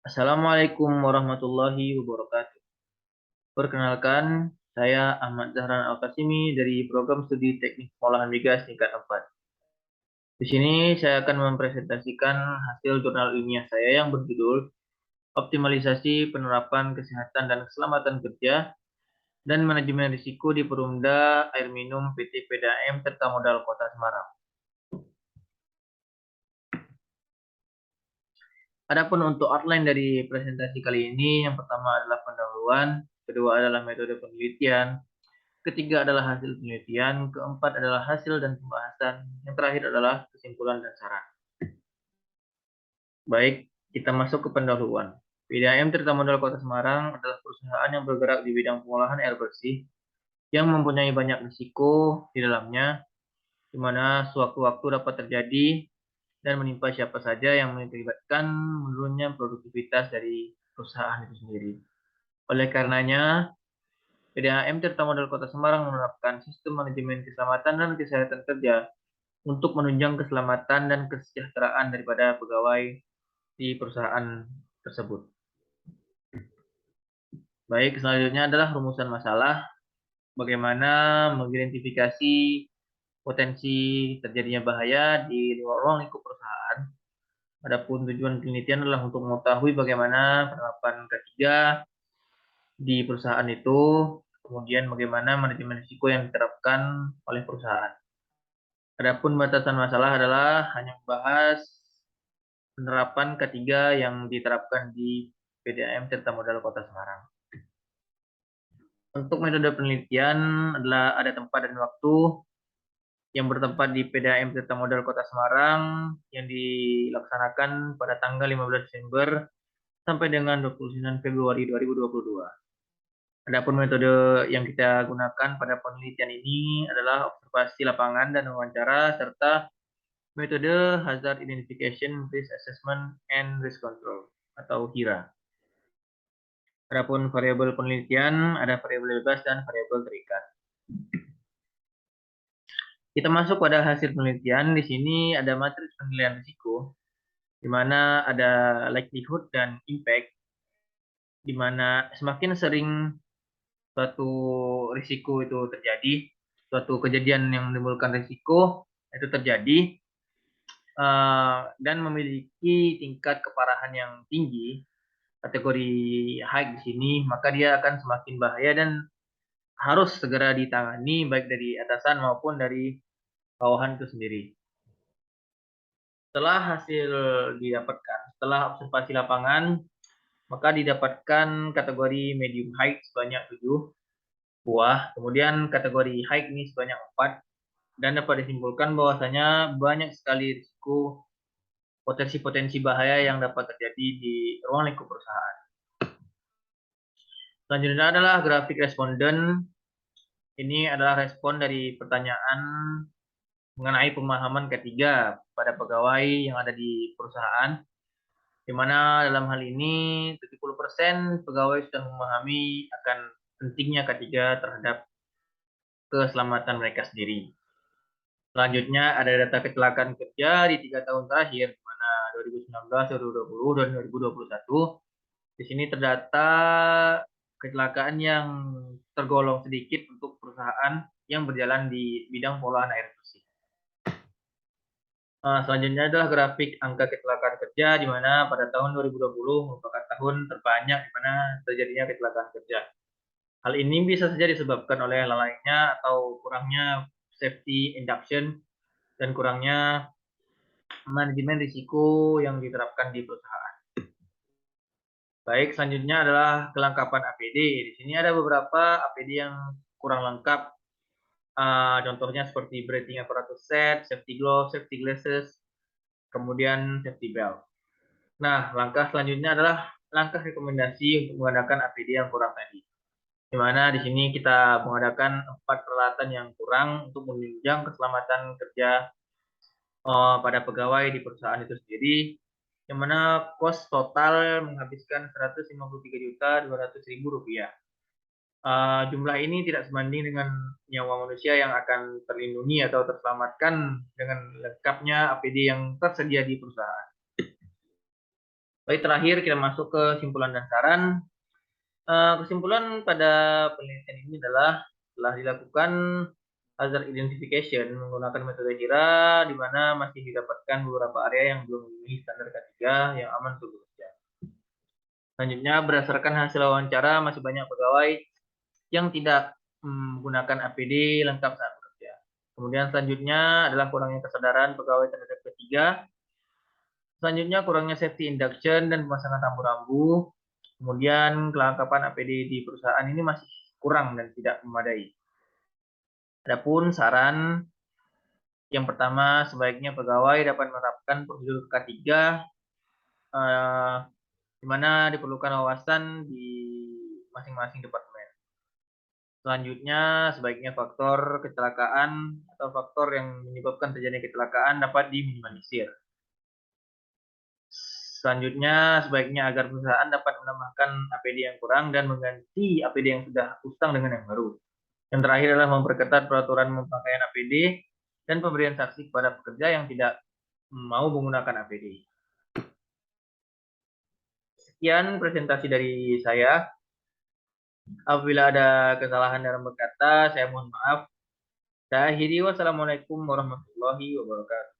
Assalamualaikum warahmatullahi wabarakatuh. Perkenalkan, saya Ahmad Zahran Al-Kasimi dari Program Studi Teknik Pengolahan Migas tingkat 4. Di sini saya akan mempresentasikan hasil jurnal ilmiah saya yang berjudul Optimalisasi Penerapan Kesehatan dan Keselamatan Kerja dan Manajemen Risiko di Perumda Air Minum PT PDAM Tirta Modal Kota Semarang. Adapun untuk outline dari presentasi kali ini, yang pertama adalah pendahuluan, kedua adalah metode penelitian, ketiga adalah hasil penelitian, keempat adalah hasil dan pembahasan, yang terakhir adalah kesimpulan dan saran. Baik, kita masuk ke pendahuluan. PDAM Tirta Modal Kota Semarang adalah perusahaan yang bergerak di bidang pengolahan air bersih yang mempunyai banyak risiko di dalamnya, di mana sewaktu-waktu dapat terjadi dan menimpa siapa saja yang mengakibatkan menurunnya produktivitas dari perusahaan itu sendiri. Oleh karenanya, PDAM Tirta Modal Kota Semarang menerapkan sistem manajemen keselamatan dan kesehatan kerja untuk menunjang keselamatan dan kesejahteraan daripada pegawai di perusahaan tersebut. Baik, selanjutnya adalah rumusan masalah, bagaimana mengidentifikasi potensi terjadinya bahaya di luar ruang lingkup perusahaan. Adapun tujuan penelitian adalah untuk mengetahui bagaimana penerapan ketiga di perusahaan itu, kemudian bagaimana manajemen risiko yang diterapkan oleh perusahaan. Adapun batasan masalah adalah hanya membahas penerapan ketiga yang diterapkan di PDAM Tirta Modal Kota Semarang. Untuk metode penelitian adalah ada tempat dan waktu yang bertempat di PDAM Tirta Modal Kota Semarang yang dilaksanakan pada tanggal 15 Desember sampai dengan 29 Februari 2022. Adapun metode yang kita gunakan pada penelitian ini adalah observasi lapangan dan wawancara serta metode Hazard Identification, Risk Assessment, and Risk Control atau HIRA. Adapun variabel penelitian ada variabel bebas dan variabel terikat. Kita masuk pada hasil penelitian. Di sini ada matriks penilaian risiko, di mana ada likelihood dan impact, di mana semakin sering suatu risiko itu terjadi, suatu kejadian yang menimbulkan risiko itu terjadi, dan memiliki tingkat keparahan yang tinggi, kategori high di sini, maka dia akan semakin bahaya dan harus segera ditangani baik dari atasan maupun dari bawahan itu sendiri. Setelah hasil didapatkan, setelah observasi lapangan, maka didapatkan kategori medium high sebanyak 7 buah, kemudian kategori high ini sebanyak 4, dan dapat disimpulkan bahwasanya banyak sekali risiko potensi-potensi bahaya yang dapat terjadi di ruang lingkup perusahaan. Selanjutnya adalah grafik responden. Ini adalah respon dari pertanyaan mengenai pemahaman ketiga pada pegawai yang ada di perusahaan, di mana dalam hal ini 70% pegawai sudah memahami akan pentingnya ketiga terhadap keselamatan mereka sendiri. Selanjutnya ada data kecelakaan kerja di 3 tahun terakhir, di mana 2019, 2020, dan 2021. Di sini terdata kecelakaan yang tergolong sedikit untuk perusahaan yang berjalan di bidang pengolahan air bersih. Selanjutnya adalah grafik angka kecelakaan kerja, di mana pada tahun 2020 merupakan tahun terbanyak di mana terjadinya kecelakaan kerja. Hal ini bisa saja disebabkan oleh lalainya atau kurangnya safety induction dan kurangnya manajemen risiko yang diterapkan di perusahaan. Baik, selanjutnya adalah kelengkapan APD. Di sini ada beberapa APD yang kurang lengkap. Contohnya seperti breathing apparatus set, safety gloves, safety glasses, kemudian safety belt. Nah, langkah selanjutnya adalah langkah rekomendasi untuk menggunakan APD yang kurang tadi. Di mana di sini kita mengadakan 4 peralatan yang kurang untuk menunjang keselamatan kerja pada pegawai di perusahaan itu sendiri, yang mana kos total menghabiskan Rp153.200.000. Jumlah ini tidak sebanding dengan nyawa manusia yang akan terlindungi atau terselamatkan dengan lengkapnya APD yang tersedia di perusahaan. Baik, terakhir kita masuk ke kesimpulan dan saran. Kesimpulan pada penelitian ini adalah telah dilakukan hazard identification menggunakan metode HIRA, di mana masih didapatkan beberapa area yang belum memenuhi standar K3 yang aman untuk bekerja. Selanjutnya, berdasarkan hasil wawancara, masih banyak pegawai yang tidak menggunakan APD lengkap saat bekerja. Kemudian selanjutnya adalah kurangnya kesadaran pegawai terhadap ketiga. Selanjutnya, kurangnya safety induction dan pemasangan rambu-rambu. Kemudian, kelengkapan APD di perusahaan ini masih kurang dan tidak memadai. Adapun saran yang pertama, sebaiknya pegawai dapat menerapkan prosedur K3, di mana diperlukan wawasan di masing-masing departemen. Selanjutnya, sebaiknya faktor kecelakaan atau faktor yang menyebabkan terjadinya kecelakaan dapat diminimalisir. Selanjutnya, sebaiknya agar perusahaan dapat menambahkan APD yang kurang dan mengganti APD yang sudah usang dengan yang baru. Yang terakhir adalah memperketat peraturan pemakaian APD dan pemberian sanksi kepada pekerja yang tidak mau menggunakan APD. Sekian presentasi dari saya. Apabila ada kesalahan dalam berkata, saya mohon maaf. Saya akhiri, wassalamualaikum warahmatullahi wabarakatuh.